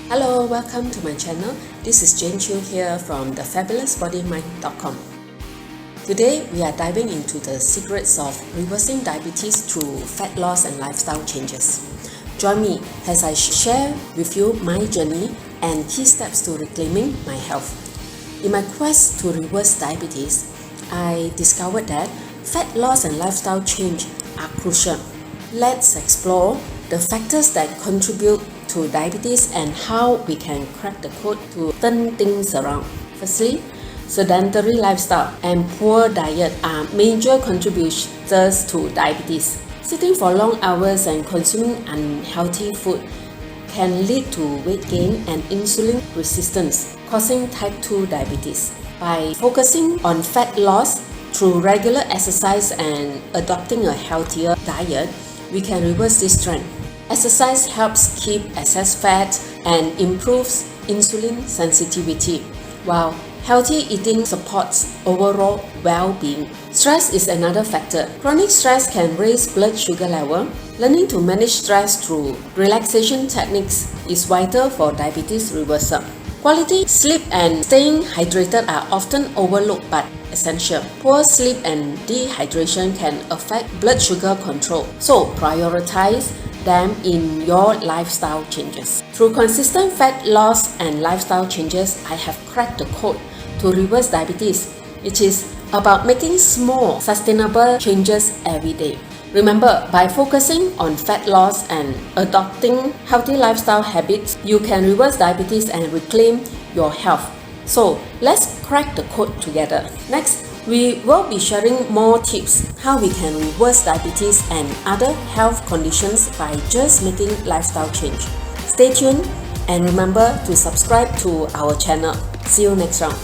Hello, welcome to my channel. This is Jane Chiu here from thefabulousbodymind.com. Today, we are diving into the secrets of reversing diabetes through fat loss and lifestyle changes. Join me as I share with you my journey and key steps to reclaiming my health. In my quest to reverse diabetes, I discovered that fat loss and lifestyle change are crucial. Let's explore the factors that contribute to diabetes and how we can crack the code to turn things around. Firstly, sedentary lifestyle and poor diet are major contributors to diabetes. Sitting for long hours and consuming unhealthy food can lead to weight gain and insulin resistance, causing type 2 diabetes. By focusing on fat loss through regular exercise and adopting a healthier diet, we can reverse this trend. Exercise helps keep excess fat and improves insulin sensitivity, while healthy eating supports overall well-being. Stress is another factor. Chronic stress can raise blood sugar level. Learning to manage stress through relaxation techniques is vital for diabetes reversal. Quality sleep and staying hydrated are often overlooked but essential. Poor sleep and dehydration can affect blood sugar control, so prioritize them in your lifestyle changes. Through consistent fat loss and lifestyle changes, I have cracked the code to reverse diabetes. It is about making small, sustainable changes every day. Remember, by focusing on fat loss and adopting healthy lifestyle habits, you can reverse diabetes and reclaim your health. So, let's crack the code together. Next, we will be sharing more tips how we can reverse diabetes and other health conditions by just making lifestyle change. Stay tuned and remember to subscribe to our channel. See you next round.